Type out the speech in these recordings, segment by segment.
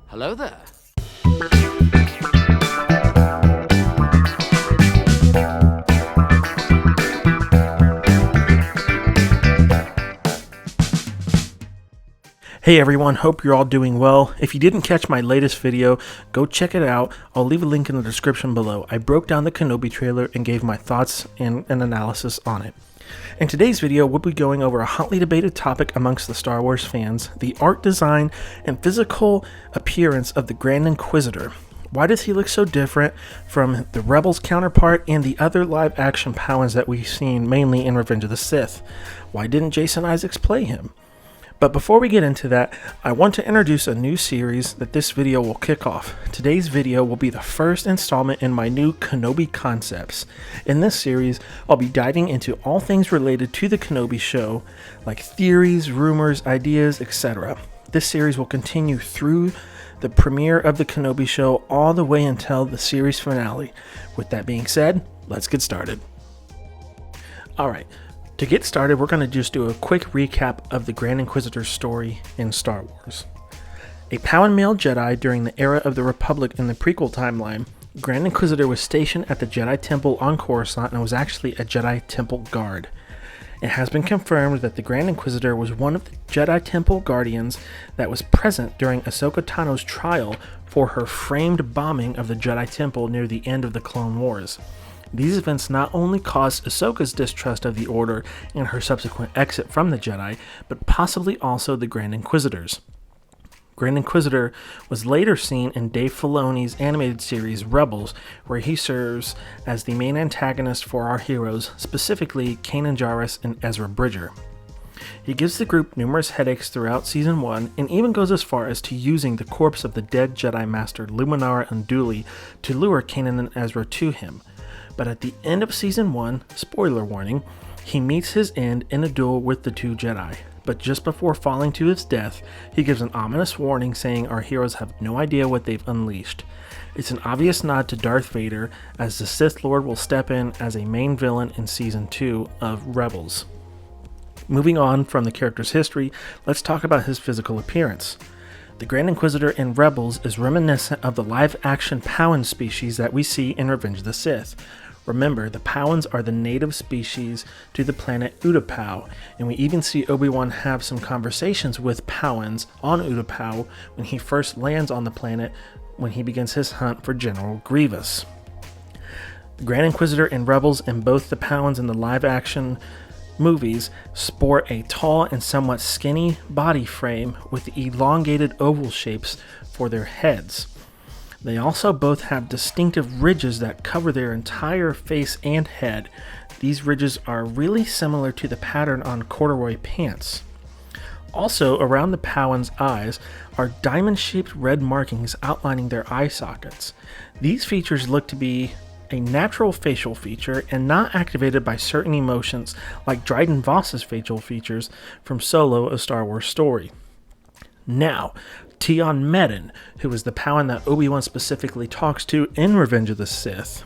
Hello there. Hey everyone, hope you're all doing well. If you didn't catch my latest video, go check it out. I'll leave a link in the description below. I broke down the Kenobi trailer and gave my thoughts and an analysis on it. In today's video, we'll be going over a hotly debated topic amongst the Star Wars fans, the art design and physical appearance of the Grand Inquisitor. Why does he look so different from the Rebels counterpart and the other live action Powans that we've seen mainly in Revenge of the Sith? Why didn't Jason Isaacs play him? But before we get into that, I want to introduce a new series that this video will kick off. Today's video will be the first installment in my new Kenobi Koncepts. In this series, I'll be diving into all things related to the Kenobi show, like theories, rumors, ideas, etc. This series will continue through the premiere of the Kenobi show all the way until the series finale. With that being said, let's get started. Alright. To get started, we're going to just do a quick recap of the Grand Inquisitor's story in Star Wars. A Powan male Jedi during the era of the Republic in the prequel timeline, Grand Inquisitor was stationed at the Jedi Temple on Coruscant and was actually a Jedi Temple guard. It has been confirmed that the Grand Inquisitor was one of the Jedi Temple guardians that was present during Ahsoka Tano's trial for her framed bombing of the Jedi Temple near the end of the Clone Wars. These events not only caused Ahsoka's distrust of the Order and her subsequent exit from the Jedi, but possibly also the Grand Inquisitor's. Grand Inquisitor was later seen in Dave Filoni's animated series Rebels, where he serves as the main antagonist for our heroes, specifically Kanan Jarrus and Ezra Bridger. He gives the group numerous headaches throughout Season 1, and even goes as far as to using the corpse of the dead Jedi Master Luminara Unduli to lure Kanan and Ezra to him. But at the end of Season 1, spoiler warning, he meets his end in a duel with the two Jedi. But just before falling to his death, he gives an ominous warning saying our heroes have no idea what they've unleashed. It's an obvious nod to Darth Vader, as the Sith Lord will step in as a main villain in Season 2 of Rebels. Moving on from the character's history, let's talk about his physical appearance. The Grand Inquisitor in Rebels is reminiscent of the live-action Powan species that we see in Revenge of the Sith. Remember, the Powans are the native species to the planet Utapau, and we even see Obi-Wan have some conversations with Powans on Utapau when he first lands on the planet when he begins his hunt for General Grievous. The Grand Inquisitor in Rebels and both the Powans in the live-action movies sport a tall and somewhat skinny body frame with elongated oval shapes for their heads. They also both have distinctive ridges that cover their entire face and head. These ridges are really similar to the pattern on corduroy pants. Also, around the Powan's eyes are diamond-shaped red markings outlining their eye sockets. These features look to be a natural facial feature and not activated by certain emotions like Dryden Voss's facial features from Solo: A Star Wars Story. Now, Tion Medin, who is the Powan that Obi-Wan specifically talks to in Revenge of the Sith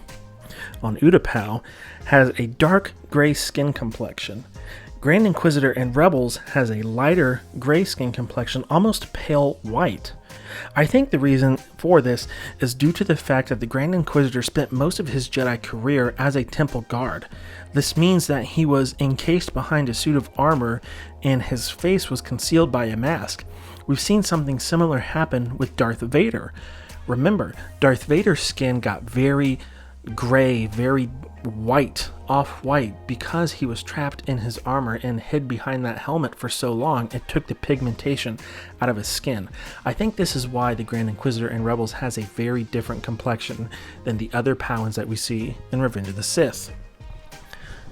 on Utapau, has a dark gray skin complexion. Grand Inquisitor in Rebels has a lighter gray skin complexion, almost pale white. I think the reason for this is due to the fact that the Grand Inquisitor spent most of his Jedi career as a temple guard. This means that he was encased behind a suit of armor and his face was concealed by a mask. We've seen something similar happen with Darth Vader. Remember, Darth Vader's skin got very gray, very white, off-white, because he was trapped in his armor and hid behind that helmet for so long, it took the pigmentation out of his skin. I think this is why the Grand Inquisitor in Rebels has a very different complexion than the other Powans that we see in Revenge of the Sith.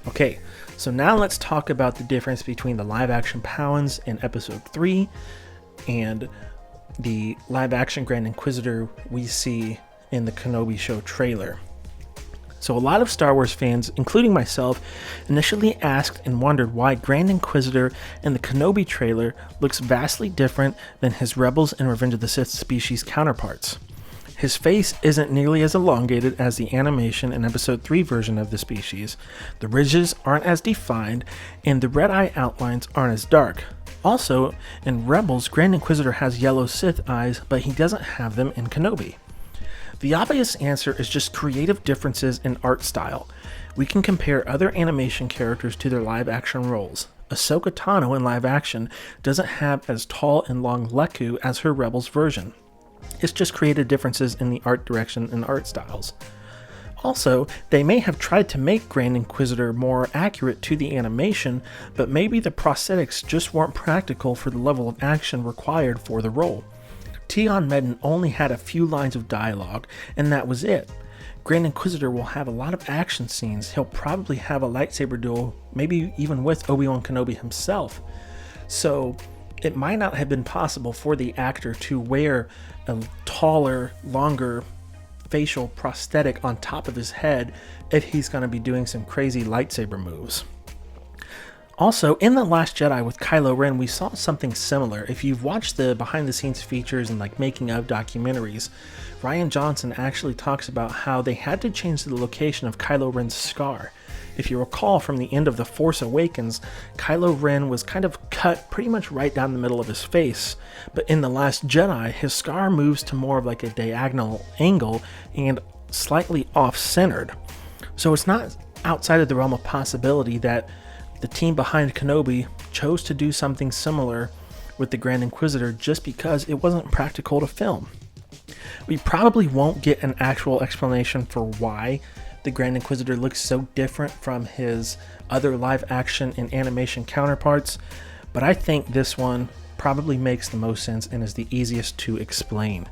Okay, so now let's talk about the difference between the live-action Powans in Episode 3 and the live-action Grand Inquisitor we see in the Kenobi show trailer. So a lot of Star Wars fans, including myself, initially asked and wondered why Grand Inquisitor in the Kenobi trailer looks vastly different than his Rebels and Revenge of the Sith species counterparts. His face isn't nearly as elongated as the animation in Episode 3 version of the species, the ridges aren't as defined, and the red eye outlines aren't as dark. Also, in Rebels, Grand Inquisitor has yellow Sith eyes, but he doesn't have them in Kenobi. The obvious answer is just creative differences in art style. We can compare other animation characters to their live-action roles. Ahsoka Tano in live action doesn't have as tall and long Leku as her Rebels version. It's just creative differences in the art direction and art styles. Also, they may have tried to make Grand Inquisitor more accurate to the animation, but maybe the prosthetics just weren't practical for the level of action required for the role. Tion Medin only had a few lines of dialogue, and that was it. Grand Inquisitor will have a lot of action scenes. He'll probably have a lightsaber duel, maybe even with Obi-Wan Kenobi himself. So it might not have been possible for the actor to wear a taller, longer facial prosthetic on top of his head if he's going to be doing some crazy lightsaber moves. Also, in The Last Jedi with Kylo Ren, we saw something similar. If you've watched the behind-the-scenes features and making of documentaries, Rian Johnson actually talks about how they had to change the location of Kylo Ren's scar. If you recall from the end of The Force Awakens, Kylo Ren was kind of cut pretty much right down the middle of his face, but in The Last Jedi, his scar moves to more of a diagonal angle and slightly off-centered. So it's not outside of the realm of possibility that the team behind Kenobi chose to do something similar with the Grand Inquisitor just because it wasn't practical to film. We probably won't get an actual explanation for why the Grand Inquisitor looks so different from his other live action and animation counterparts, but I think this one probably makes the most sense and is the easiest to explain.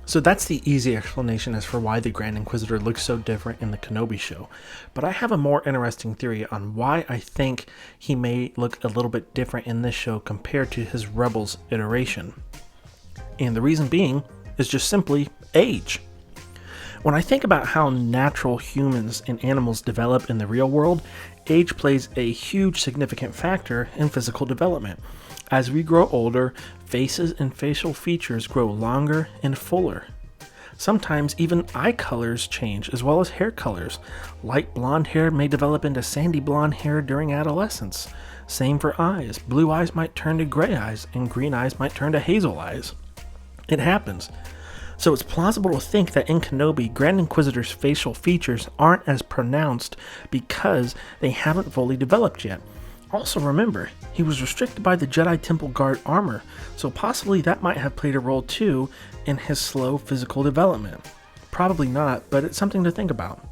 So that's the easy explanation as for why the Grand Inquisitor looks so different in the Kenobi show. But I have a more interesting theory on why I think he may look a little bit different in this show compared to his Rebels iteration. And the reason being is just simply age. When I think about how natural humans and animals develop in the real world, age plays a huge significant factor in physical development. As we grow older, faces and facial features grow longer and fuller. Sometimes even eye colors change as well as hair colors. Light blonde hair may develop into sandy blonde hair during adolescence. Same for eyes. Blue eyes might turn to gray eyes and green eyes might turn to hazel eyes. It happens. So it's plausible to think that in Kenobi, Grand Inquisitor's facial features aren't as pronounced because they haven't fully developed yet. Also remember, he was restricted by the Jedi Temple Guard armor, so possibly that might have played a role too in his slow physical development. Probably not, but it's something to think about.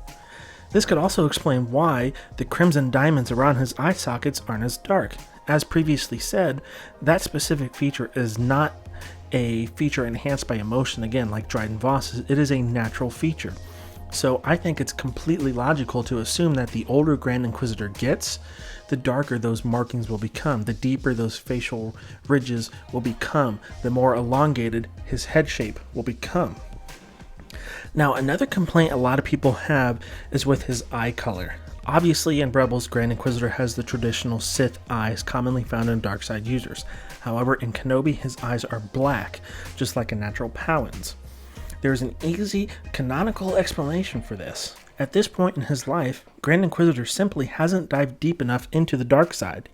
This could also explain why the crimson diamonds around his eye sockets aren't as dark. As previously said, that specific feature is not a feature enhanced by emotion, again, like Dryden Voss's. It is a natural feature. So I think it's completely logical to assume that the older Grand Inquisitor gets, the darker those markings will become, the deeper those facial ridges will become, the more elongated his head shape will become. Now, another complaint a lot of people have is with his eye color. Obviously, in Rebels, Grand Inquisitor has the traditional Sith eyes commonly found in darkside users. However, in Kenobi, his eyes are black, just like a natural Pallin's. There's an easy, canonical explanation for this. At this point in his life, Grand Inquisitor simply hasn't dived deep enough into the dark side.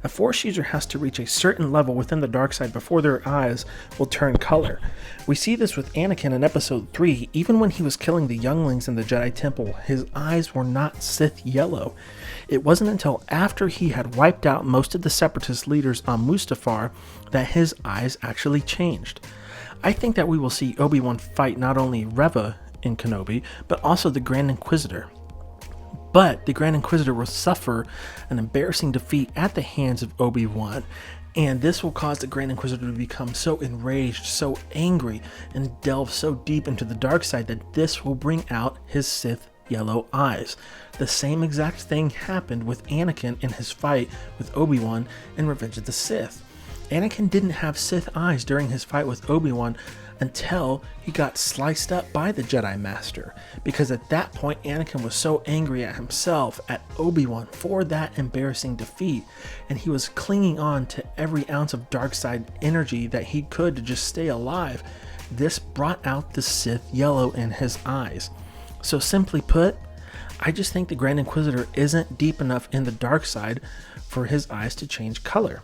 A Force user has to reach a certain level within the dark side before their eyes will turn color. We see this with Anakin in Episode 3. Even when he was killing the younglings in the Jedi Temple, his eyes were not Sith yellow. It wasn't until after he had wiped out most of the Separatist leaders on Mustafar that his eyes actually changed. I think that we will see Obi-Wan fight not only Reva in Kenobi, but also the Grand Inquisitor. But the Grand Inquisitor will suffer an embarrassing defeat at the hands of Obi-Wan, and this will cause the Grand Inquisitor to become so enraged, so angry, and delve so deep into the dark side that this will bring out his Sith yellow eyes. The same exact thing happened with Anakin in his fight with Obi-Wan in Revenge of the Sith. Anakin didn't have Sith eyes during his fight with Obi-Wan until he got sliced up by the Jedi Master, because at that point Anakin was so angry at himself, at Obi-Wan for that embarrassing defeat, and he was clinging on to every ounce of dark side energy that he could to just stay alive. This brought out the Sith yellow in his eyes. So simply put, I just think the Grand Inquisitor isn't deep enough in the dark side for his eyes to change color.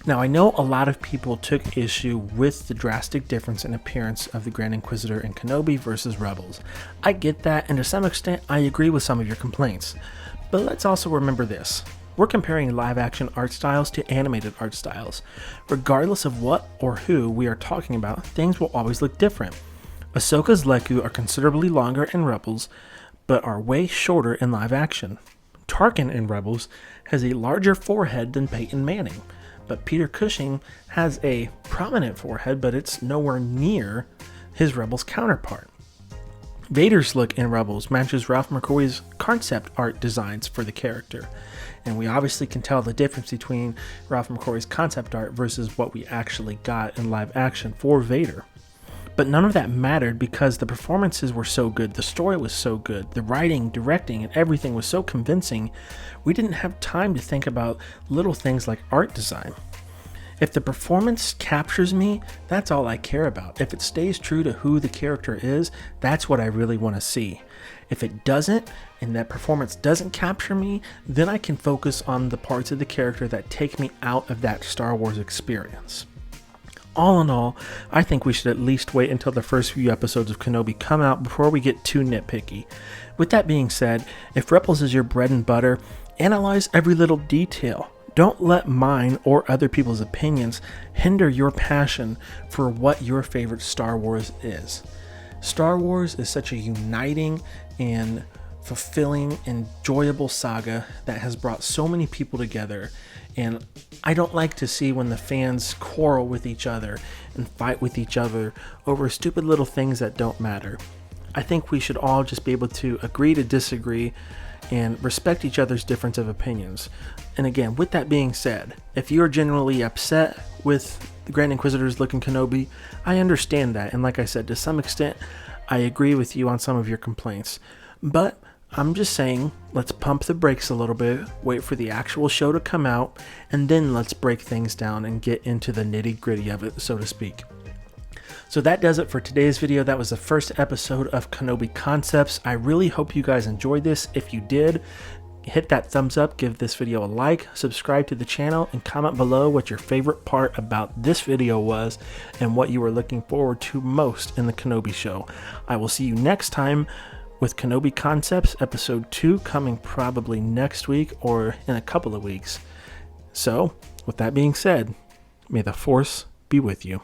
Now, I know a lot of people took issue with the drastic difference in appearance of the Grand Inquisitor in Kenobi versus Rebels. I get that, and to some extent, I agree with some of your complaints. But let's also remember this. We're comparing live-action art styles to animated art styles. Regardless of what or who we are talking about, things will always look different. Ahsoka's Leku are considerably longer in Rebels, but are way shorter in live action. Tarkin in Rebels has a larger forehead than Peyton Manning, but Peter Cushing has a prominent forehead, but it's nowhere near his Rebels counterpart. Vader's look in Rebels matches Ralph McCoy's concept art designs for the character, and we obviously can tell the difference between Ralph McCoy's concept art versus what we actually got in live action for Vader. But none of that mattered because the performances were so good, the story was so good, the writing, directing, and everything was so convincing, we didn't have time to think about little things like art design. If the performance captures me, that's all I care about. If it stays true to who the character is, that's what I really want to see. If it doesn't, and that performance doesn't capture me, then I can focus on the parts of the character that take me out of that Star Wars experience. All in all, I think we should at least wait until the first few episodes of Kenobi come out before we get too nitpicky. With that being said, if Rebels is your bread and butter, analyze every little detail. Don't let mine or other people's opinions hinder your passion for what your favorite Star Wars is. Star Wars is such a uniting and fulfilling, enjoyable saga that has brought so many people together, and I don't like to see when the fans quarrel with each other and fight with each other over stupid little things that don't matter. I think we should all just be able to agree to disagree and respect each other's difference of opinions. And again, with that being said, if you're genuinely upset with the Grand Inquisitor's look in Kenobi, I understand that, and like I said, to some extent, I agree with you on some of your complaints. But I'm just saying, let's pump the brakes a little bit, wait for the actual show to come out, and then let's break things down and get into the nitty-gritty of it, so to speak. So that does it for today's video. That was the first episode of Kenobi Koncepts. I really hope you guys enjoyed this. If you did, hit that thumbs up, give this video a like, subscribe to the channel, and comment below what your favorite part about this video was and what you were looking forward to most in the Kenobi show. I will see you next time with Kenobi Koncepts episode 2 coming probably next week or in a couple of weeks. So, with that being said, may the Force be with you.